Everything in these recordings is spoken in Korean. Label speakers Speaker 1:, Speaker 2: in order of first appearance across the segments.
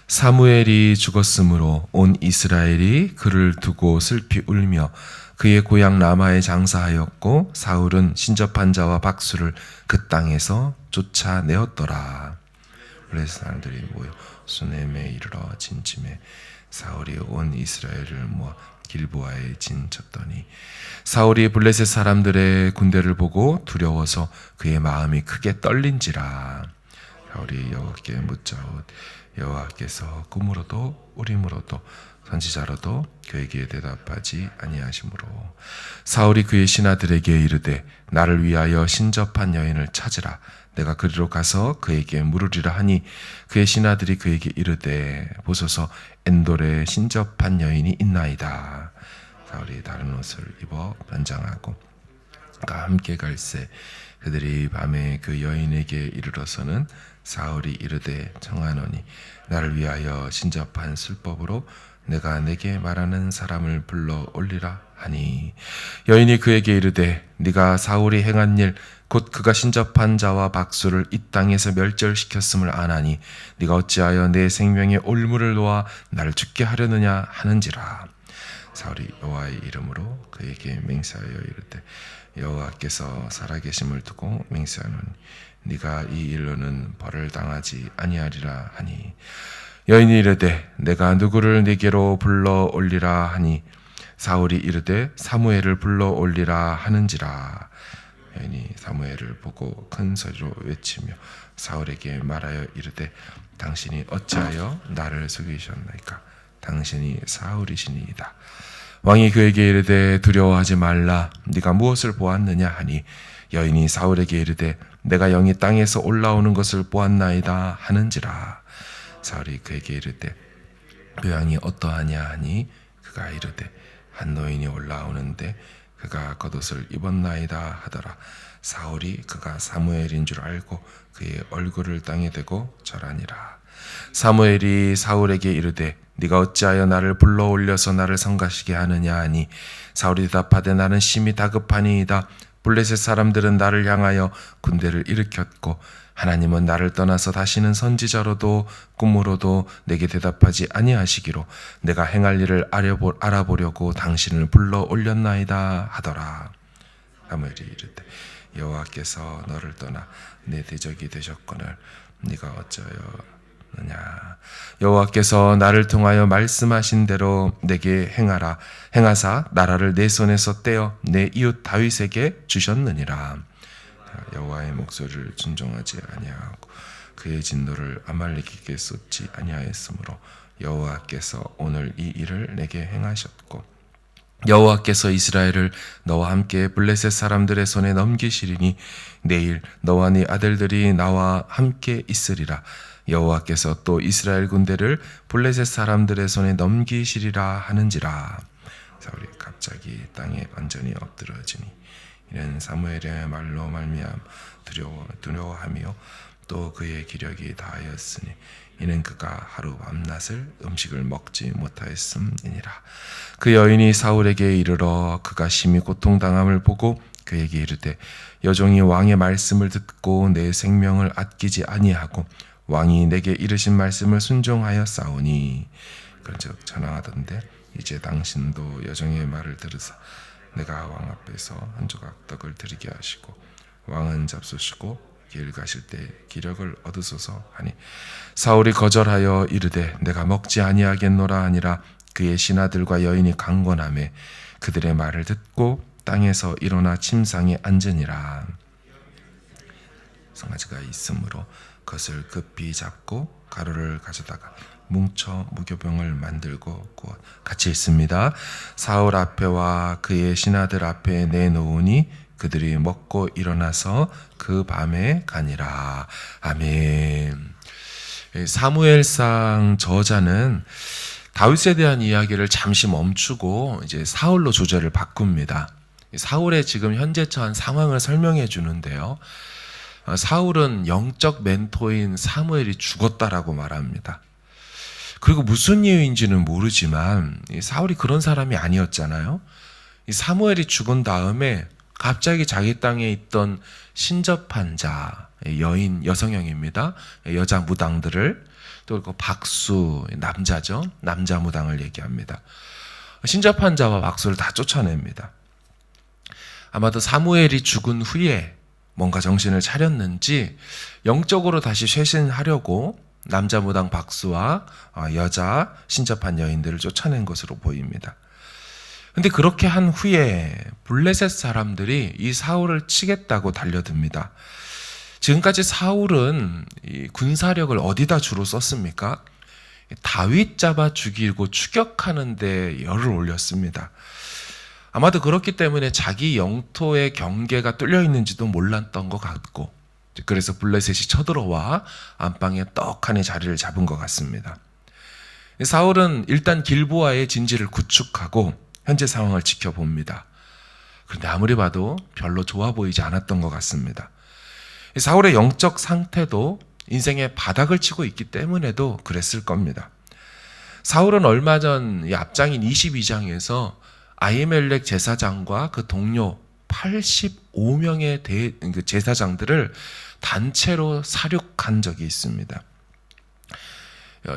Speaker 1: 사무엘이 죽었으므로 온 이스라엘이 그를 두고 슬피 울며 그의 고향 라마에 장사하였고 사울은 신접한 자와 박수를 그 땅에서 쫓아내었더라. 블레셋 사람들이 모여 수넴에 이르러 진침해 사울이 온 이스라엘을 모아 길보아에 진쳤더니 사울이 블레셋 사람들의 군대를 보고 두려워서 그의 마음이 크게 떨린지라. 사울이 여호와께 묻자옷 여호와께서 꿈으로도 우림으로도 선지자로도 그에게 대답하지 아니하시므로 사울이 그의 신하들에게 이르되 나를 위하여 신접한 여인을 찾으라. 내가 그리로 가서 그에게 물으리라 하니 그의 신하들이 그에게 이르되 보소서 엔돌에 신접한 여인이 있나이다. 사울이 다른 옷을 입어 변장하고 그가 함께 갈새 그들이 밤에 그 여인에게 이르러서는 사울이 이르되 청하노니 나를 위하여 신접한 술법으로 내가 내게 말하는 사람을 불러 올리라 하니 여인이 그에게 이르되 네가 사울이 행한 일 곧 그가 신접한 자와 박수를 이 땅에서 멸절시켰음을 아나니 네가 어찌하여 내 생명에 올무를 놓아 나를 죽게 하려느냐 하는지라. 사울이 여호와의 이름으로 그에게 맹세하여 이르되 여호와께서 살아계심을 두고 맹세하노니 네가 이 일로는 벌을 당하지 아니하리라 하니 여인이 이르되 내가 누구를 네게로 불러 올리라 하니 사울이 이르되 사무엘을 불러 올리라 하는지라. 여인이 사무엘을 보고 큰 소리로 외치며 사울에게 말하여 이르되 당신이 어찌하여 나를 속이셨나이까? 당신이 사울이시니이다. 왕이 그에게 이르되 두려워하지 말라. 네가 무엇을 보았느냐 하니 여인이 사울에게 이르되 내가 영이 땅에서 올라오는 것을 보았나이다 하는지라. 사울이 그에게 이르되 그 양이 어떠하냐 하니 그가 이르되 한 노인이 올라오는데 그가 겉옷을 입었나이다 하더라. 사울이 그가 사무엘인 줄 알고 그의 얼굴을 땅에 대고 절하니라. 사무엘이 사울에게 이르되 네가 어찌하여 나를 불러 올려서 나를 성가시게 하느냐 하니 사울이 대답하되 나는 심히 다급하니이다. 블레셋 사람들은 나를 향하여 군대를 일으켰고 하나님은 나를 떠나서 다시는 선지자로도 꿈으로도 내게 대답하지 아니하시기로 내가 행할 일을 알아보려고 당신을 불러 올렸나이다 하더라. 사무엘이 이르되 여호와께서 너를 떠나 내 대적이 되셨거늘 네가 어찌하였느냐. 여호와께서 나를 통하여 말씀하신 대로 내게 행하사 나라를 내 손에서 떼어 내 이웃 다윗에게 주셨느니라. 여호와의 목소리를 순종하지 아니하고 그의 진노를 아말렉에게 쏟지 아니하였으므로 여호와께서 오늘 이 일을 내게 행하셨고 여호와께서 이스라엘을 너와 함께 블레셋 사람들의 손에 넘기시리니 내일 너와 네 아들들이 나와 함께 있으리라. 여호와께서 또 이스라엘 군대를 블레셋 사람들의 손에 넘기시리라 하는지라. 사울이 갑자기 땅에 완전히 엎드러지니 이는 사무엘의 말로 말미암아 두려워하며 또 그의 기력이 다하였으니 이는 그가 하루 밤낮을 음식을 먹지 못하였음이니라. 그 여인이 사울에게 이르러 그가 심히 고통당함을 보고 그에게 이르되 여종이 왕의 말씀을 듣고 내 생명을 아끼지 아니하고 왕이 내게 이르신 말씀을 순종하여 싸우니 그런즉 전하하던대 이제 당신도 여종의 말을 들으사 내가 왕 앞에서 한 조각 떡을 드리게 하시고 왕은 잡수시고 길 가실 때 기력을 얻으소서 하니 사울이 거절하여 이르되 내가 먹지 아니하겠노라 하니라. 그의 신하들과 여인이 강권하매 그들의 말을 듣고 땅에서 일어나 침상에 앉으니라. 송아지가 있으므로 그것을 급히 잡고 가루를 가져다가 뭉쳐 무교병을 만들고 구워 같이 있습니다. 사울 앞에와 그의 신하들 앞에 내놓으니 그들이 먹고 일어나서 그 밤에 가니라. 아멘. 사무엘상 저자는 다윗에 대한 이야기를 잠시 멈추고 이제 사울로 주제를 바꿉니다. 사울의 지금 현재 처한 상황을 설명해 주는데요. 사울은 영적 멘토인 사무엘이 죽었다라고 말합니다. 그리고 무슨 이유인지는 모르지만 사울이 그런 사람이 아니었잖아요. 사무엘이 죽은 다음에 갑자기 자기 땅에 있던 신접한 자, 여성형입니다. 여자 무당들을, 또 박수, 남자죠. 남자 무당을 얘기합니다. 신접한 자와 박수를 다 쫓아냅니다. 아마도 사무엘이 죽은 후에 뭔가 정신을 차렸는지 영적으로 다시 쇄신하려고 남자 무당 박수와 여자 신접한 여인들을 쫓아낸 것으로 보입니다. 근데 그렇게 한 후에 블레셋 사람들이 이 사울을 치겠다고 달려듭니다. 지금까지 사울은 이 군사력을 어디다 주로 썼습니까? 다윗 잡아 죽이고 추격하는 데 열을 올렸습니다. 아마도 그렇기 때문에 자기 영토의 경계가 뚫려 있는지도 몰랐던 것 같고, 그래서 블레셋이 쳐들어와 안방에 떡하니 자리를 잡은 것 같습니다. 사울은 일단 길보아의 진지를 구축하고 현재 상황을 지켜봅니다. 그런데 아무리 봐도 별로 좋아 보이지 않았던 것 같습니다. 사울의 영적 상태도 인생의 바닥을 치고 있기 때문에도 그랬을 겁니다. 사울은 얼마 전 앞장인 22장에서 아히멜렉 제사장과 그 동료 85명의 제사장들을 단체로 사륙한 적이 있습니다.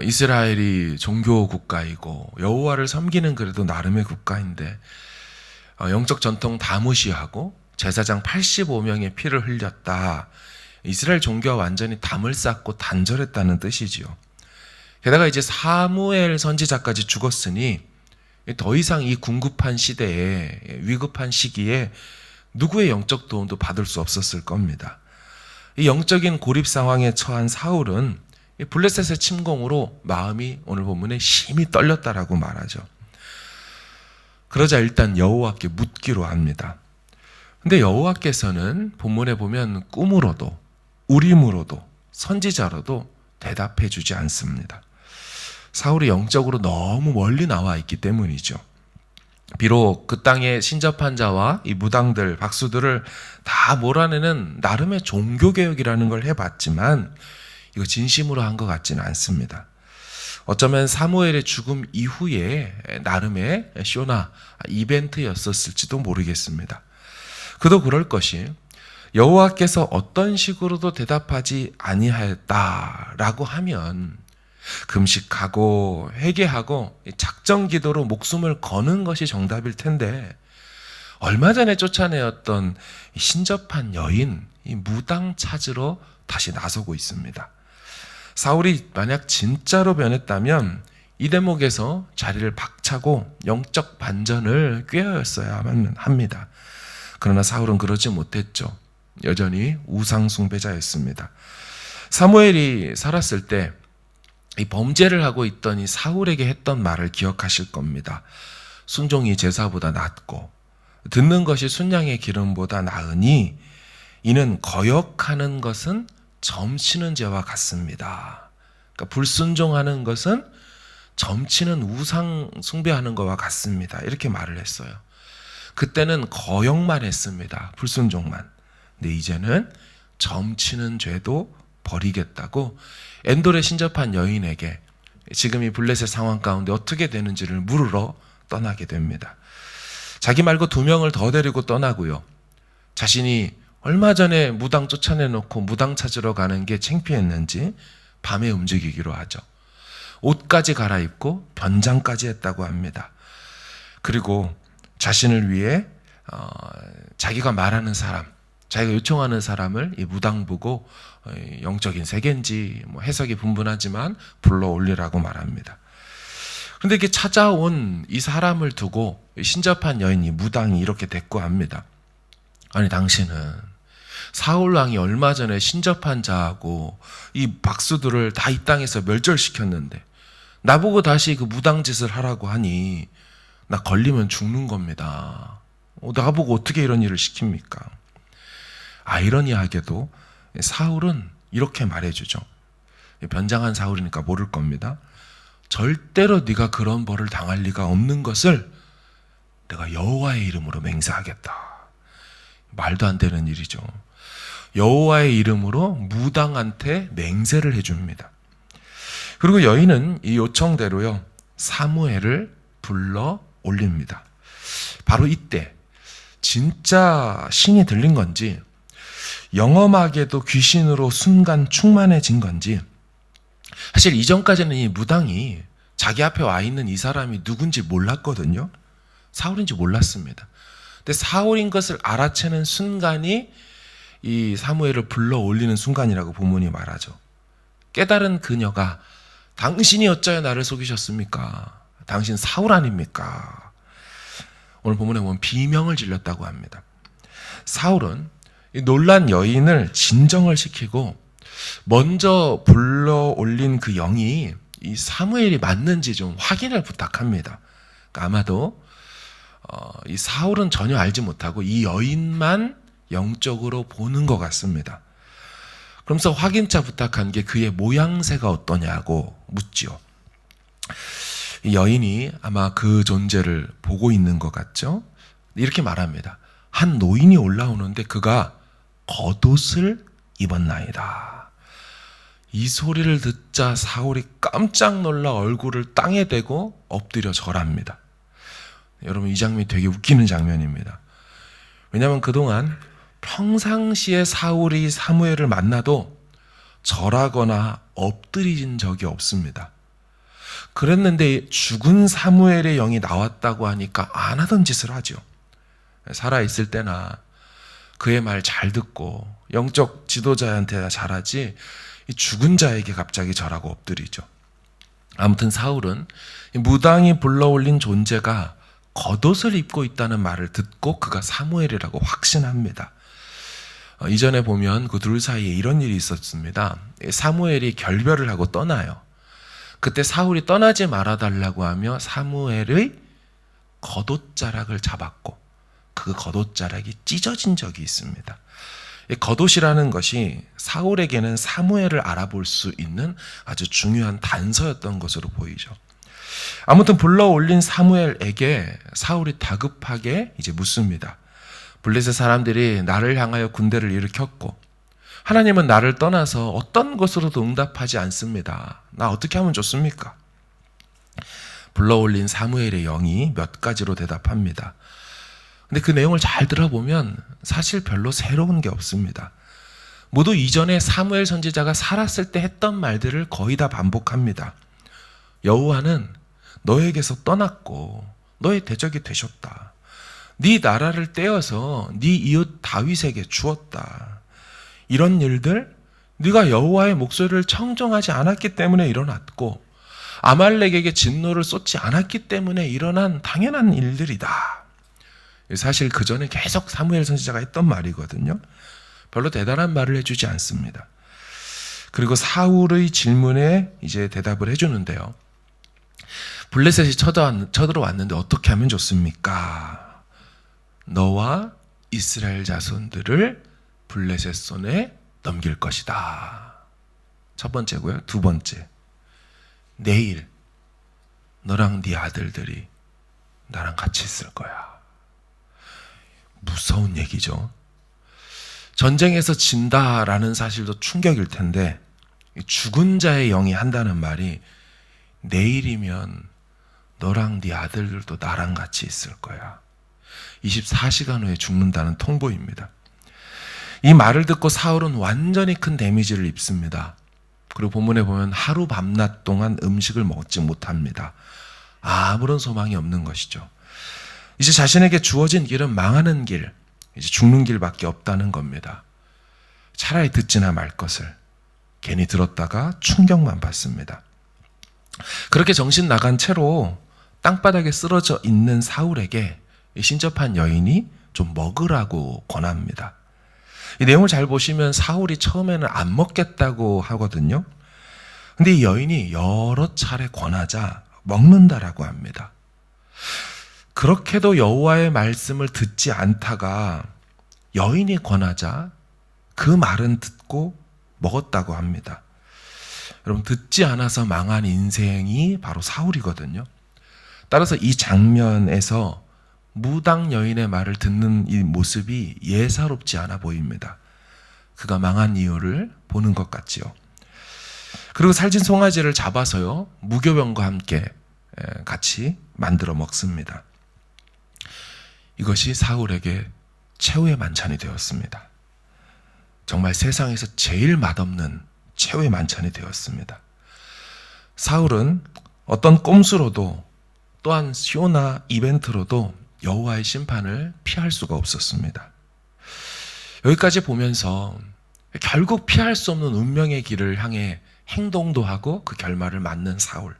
Speaker 1: 이스라엘이 종교 국가이고 여호와를 섬기는 그래도 나름의 국가인데 영적 전통 다 무시하고 제사장 85명의 피를 흘렸다. 이스라엘 종교와 완전히 담을 쌓고 단절했다는 뜻이지요. 게다가 이제 사무엘 선지자까지 죽었으니 더 이상 이 궁급한 시대에, 위급한 시기에 누구의 영적 도움도 받을 수 없었을 겁니다. 이 영적인 고립 상황에 처한 사울은 블레셋의 침공으로 마음이 오늘 본문에 심히 떨렸다라고 말하죠. 그러자 일단 여호와께 묻기로 합니다. 근데 여호와께서는 본문에 보면 꿈으로도 우림으로도 선지자로도 대답해 주지 않습니다. 사울이 영적으로 너무 멀리 나와 있기 때문이죠. 비록 그 땅의 신접한 자와 이 무당들, 박수들을 다 몰아내는 나름의 종교개혁이라는 걸 해봤지만 이거 진심으로 한 것 같지는 않습니다. 어쩌면 사무엘의 죽음 이후에 나름의 쇼나 이벤트였었을지도 모르겠습니다. 그도 그럴 것이 여호와께서 어떤 식으로도 대답하지 아니하였다라고 하면 금식하고 회개하고 작정 기도로 목숨을 거는 것이 정답일 텐데 얼마 전에 쫓아내었던 신접한 여인, 이 무당 찾으러 다시 나서고 있습니다. 사울이 만약 진짜로 변했다면 이 대목에서 자리를 박차고 영적 반전을 꾀하였어야 합니다. 그러나 사울은 그러지 못했죠. 여전히 우상 숭배자였습니다. 사무엘이 살았을 때 이 범죄를 하고 있던 이 사울에게 했던 말을 기억하실 겁니다. 순종이 제사보다 낫고 듣는 것이 순양의 기름보다 나으니 이는 거역하는 것은 점치는 죄와 같습니다. 그러니까 불순종하는 것은 점치는 우상 숭배하는 것과 같습니다. 이렇게 말을 했어요. 그때는 거역만 했습니다. 불순종만. 근데 이제는 점치는 죄도 버리겠다고 엔돌에 신접한 여인에게 지금 이 블레셋 상황 가운데 어떻게 되는지를 물으러 떠나게 됩니다. 자기 말고 2명을 더 데리고 떠나고요. 자신이 얼마 전에 무당 쫓아내놓고 무당 찾으러 가는 게 창피했는지 밤에 움직이기로 하죠. 옷까지 갈아입고 변장까지 했다고 합니다. 그리고 자신을 위해 자기가 말하는 사람, 자기가 요청하는 사람을 이 무당 보고 영적인 세계인지 해석이 분분하지만 불러 올리라고 말합니다. 그런데 이렇게 찾아온 이 사람을 두고 신접한 여인이 무당이 이렇게 대꾸합니다. 아니 당신은 사울 왕이 얼마 전에 신접한 자하고 이 박수들을 다 이 땅에서 멸절시켰는데 나보고 다시 그 무당 짓을 하라고 하니 나 걸리면 죽는 겁니다. 나보고 어떻게 이런 일을 시킵니까? 아이러니하게도 사울은 이렇게 말해주죠. 변장한 사울이니까 모를 겁니다. 절대로 네가 그런 벌을 당할 리가 없는 것을 내가 여호와의 이름으로 맹세하겠다. 말도 안 되는 일이죠. 여호와의 이름으로 무당한테 맹세를 해줍니다. 그리고 여인은 이 요청대로요 사무엘을 불러 올립니다. 바로 이때 진짜 신이 들린 건지 영험하게도 귀신으로 순간 충만해진 건지, 사실 이전까지는 이 무당이 자기 앞에 와 있는 이 사람이 누군지 몰랐거든요. 사울인지 몰랐습니다. 근데 사울인 것을 알아채는 순간이 이 사무엘을 불러 올리는 순간이라고 본문이 말하죠. 깨달은 그녀가 당신이 어찌하여 나를 속이셨습니까? 당신 사울 아닙니까? 오늘 본문에 보면 비명을 질렀다고 합니다. 사울은 이 놀란 여인을 진정을 시키고 먼저 불러 올린 그 영이 이 사무엘이 맞는지 좀 확인을 부탁합니다. 그러니까 아마도 이 사울은 전혀 알지 못하고 이 여인만 영적으로 보는 것 같습니다. 그러면서 확인차 부탁한 게 그의 모양새가 어떠냐고 묻지요. 이 여인이 아마 그 존재를 보고 있는 것 같죠. 이렇게 말합니다. 한 노인이 올라오는데 그가 겉옷을 입었나이다. 이 소리를 듣자 사울이 깜짝 놀라 얼굴을 땅에 대고 엎드려 절합니다. 여러분, 이 장면이 되게 웃기는 장면입니다. 왜냐하면 그동안 평상시에 사울이 사무엘을 만나도 절하거나 엎드린 적이 없습니다. 그랬는데 죽은 사무엘의 영이 나왔다고 하니까 안 하던 짓을 하죠. 살아있을 때나 그의 말 잘 듣고 영적 지도자한테 잘하지 죽은 자에게 갑자기 절하고 엎드리죠. 아무튼 사울은 무당이 불러올린 존재가 겉옷을 입고 있다는 말을 듣고 그가 사무엘이라고 확신합니다. 이전에 보면 그 둘 사이에 이런 일이 있었습니다. 사무엘이 결별을 하고 떠나요. 그때 사울이 떠나지 말아달라고 하며 사무엘의 겉옷자락을 잡았고 그 겉옷자락이 찢어진 적이 있습니다. 겉옷이라는 것이 사울에게는 사무엘을 알아볼 수 있는 아주 중요한 단서였던 것으로 보이죠. 아무튼 불러 올린 사무엘에게 사울이 다급하게 이제 묻습니다. 블레셋 사람들이 나를 향하여 군대를 일으켰고 하나님은 나를 떠나서 어떤 것으로도 응답하지 않습니다. 나 어떻게 하면 좋습니까? 불러 올린 사무엘의 영이 몇 가지로 대답합니다. 근데 그 내용을 잘 들어보면 사실 별로 새로운 게 없습니다. 모두 이전에 사무엘 선지자가 살았을 때 했던 말들을 거의 다 반복합니다. 여호와는 너에게서 떠났고 너의 대적이 되셨다. 네 나라를 떼어서 네 이웃 다윗에게 주었다. 이런 일들 네가 여호와의 목소리를 청종하지 않았기 때문에 일어났고 아말렉에게 진노를 쏟지 않았기 때문에 일어난 당연한 일들이다. 사실 그 전에 계속 사무엘 선지자가 했던 말이거든요. 별로 대단한 말을 해주지 않습니다. 그리고 사울의 질문에 이제 대답을 해주는데요. 블레셋이 쳐들어왔는데 어떻게 하면 좋습니까? 너와 이스라엘 자손들을 블레셋 손에 넘길 것이다. 첫 번째고요. 두 번째, 내일 너랑 네 아들들이 나랑 같이 있을 거야. 무서운 얘기죠. 전쟁에서 진다라는 사실도 충격일 텐데 죽은 자의 영이 한다는 말이 내일이면 너랑 네 아들들도 나랑 같이 있을 거야. 24시간 후에 죽는다는 통보입니다. 이 말을 듣고 사울은 완전히 큰 데미지를 입습니다. 그리고 본문에 보면 하루 밤낮 동안 음식을 먹지 못합니다. 아무런 소망이 없는 것이죠. 이제 자신에게 주어진 길은 망하는 길, 이제 죽는 길밖에 없다는 겁니다. 차라리 듣지나 말 것을. 괜히 들었다가 충격만 받습니다. 그렇게 정신 나간 채로 땅바닥에 쓰러져 있는 사울에게 신접한 여인이 좀 먹으라고 권합니다. 이 내용을 잘 보시면 사울이 처음에는 안 먹겠다고 하거든요. 근데 이 여인이 여러 차례 권하자 먹는다라고 합니다. 그렇게도 여호와의 말씀을 듣지 않다가 여인이 권하자 그 말은 듣고 먹었다고 합니다. 여러분, 듣지 않아서 망한 인생이 바로 사울이거든요. 따라서 이 장면에서 무당 여인의 말을 듣는 이 모습이 예사롭지 않아 보입니다. 그가 망한 이유를 보는 것 같지요. 그리고 살찐 송아지를 잡아서요, 무교병과 함께 같이 만들어 먹습니다. 이것이 사울에게 최후의 만찬이 되었습니다. 정말 세상에서 제일 맛없는 최후의 만찬이 되었습니다. 사울은 어떤 꼼수로도 또한 쇼나 이벤트로도 여호와의 심판을 피할 수가 없었습니다. 여기까지 보면서 결국 피할 수 없는 운명의 길을 향해 행동도 하고 그 결말을 맞는 사울.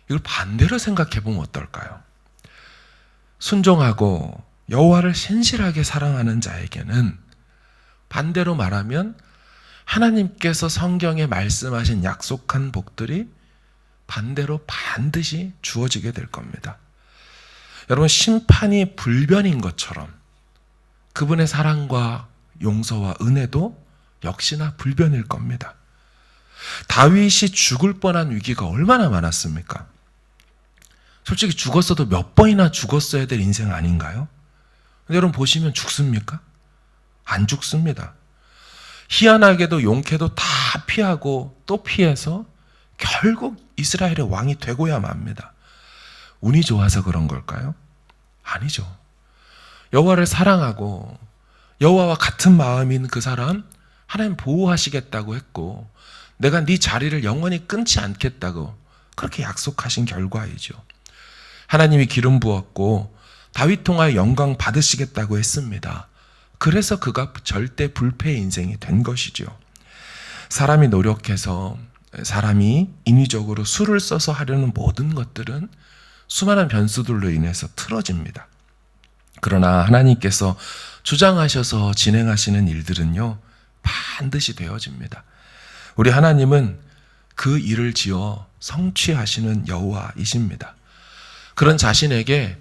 Speaker 1: 이걸 반대로 생각해 보면 어떨까요? 순종하고 여호와를 신실하게 사랑하는 자에게는 반대로 말하면 하나님께서 성경에 말씀하신 약속한 복들이 반대로 반드시 주어지게 될 겁니다. 여러분, 심판이 불변인 것처럼 그분의 사랑과 용서와 은혜도 역시나 불변일 겁니다. 다윗이 죽을 뻔한 위기가 얼마나 많았습니까? 솔직히 죽었어도 몇 번이나 죽었어야 될 인생 아닌가요? 근데 여러분 보시면 죽습니까? 안 죽습니다. 희한하게도 용케도 다 피하고 또 피해서 결국 이스라엘의 왕이 되고야 맙니다. 운이 좋아서 그런 걸까요? 아니죠. 여호와를 사랑하고 여호와와 같은 마음인 그 사람 하나님 보호하시겠다고 했고 내가 네 자리를 영원히 끊지 않겠다고 그렇게 약속하신 결과이죠. 하나님이 기름 부었고 다윗 통하여 영광 받으시겠다고 했습니다. 그래서 그가 절대 불패의 인생이 된 것이죠. 사람이 노력해서 사람이 인위적으로 수를 써서 하려는 모든 것들은 수많은 변수들로 인해서 틀어집니다. 그러나 하나님께서 주장하셔서 진행하시는 일들은요, 반드시 되어집니다. 우리 하나님은 그 일을 지어 성취하시는 여호와이십니다. 그런 자신에게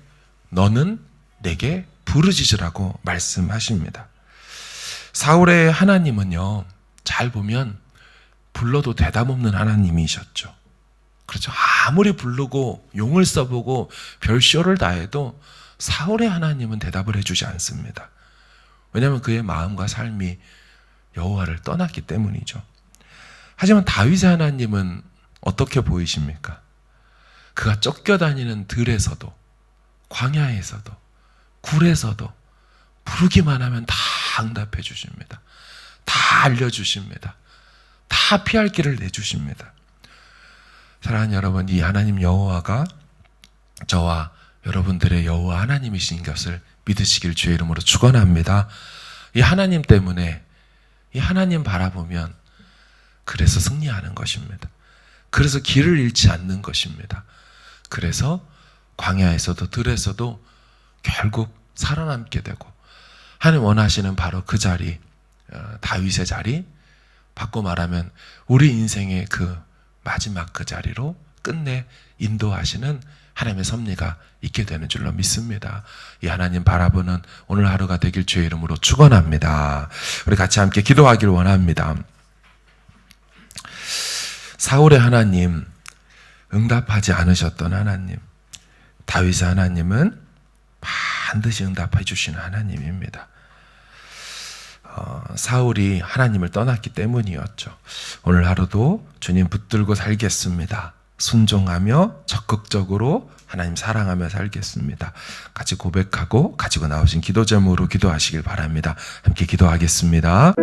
Speaker 1: 너는 내게 부르짖으라고 말씀하십니다. 사울의 하나님은요, 잘 보면 불러도 대답 없는 하나님이셨죠. 그렇죠. 아무리 부르고 용을 써보고 별쇼를 다 해도 사울의 하나님은 대답을 해주지 않습니다. 왜냐하면 그의 마음과 삶이 여호와를 떠났기 때문이죠. 하지만 다윗의 하나님은 어떻게 보이십니까? 그가 쫓겨다니는 들에서도 광야에서도 굴에서도 부르기만 하면 다 응답해 주십니다. 다 알려주십니다. 다 피할 길을 내주십니다. 사랑하는 여러분, 이 하나님 여호와가 저와 여러분들의 여호와 하나님이신 것을 믿으시길 주의 이름으로 축원합니다. 이 하나님 때문에, 이 하나님 바라보면 그래서 승리하는 것입니다. 그래서 길을 잃지 않는 것입니다. 그래서 광야에서도 들에서도 결국 살아남게 되고 하나님 원하시는 바로 그 자리, 다윗의 자리, 바꿔 말하면 우리 인생의 그 마지막 그 자리로 끝내 인도하시는 하나님의 섭리가 있게 되는 줄로 믿습니다. 이 하나님 바라보는 오늘 하루가 되길 주의 이름으로 축원합니다. 우리 같이 함께 기도하길 원합니다. 사울의 하나님, 응답하지 않으셨던 하나님, 다윗의 하나님은 반드시 응답해 주시는 하나님입니다. 사울이 하나님을 떠났기 때문이었죠. 오늘 하루도 주님 붙들고 살겠습니다. 순종하며 적극적으로 하나님 사랑하며 살겠습니다. 같이 고백하고 가지고 나오신 기도 제목으로 기도하시길 바랍니다. 함께 기도하겠습니다.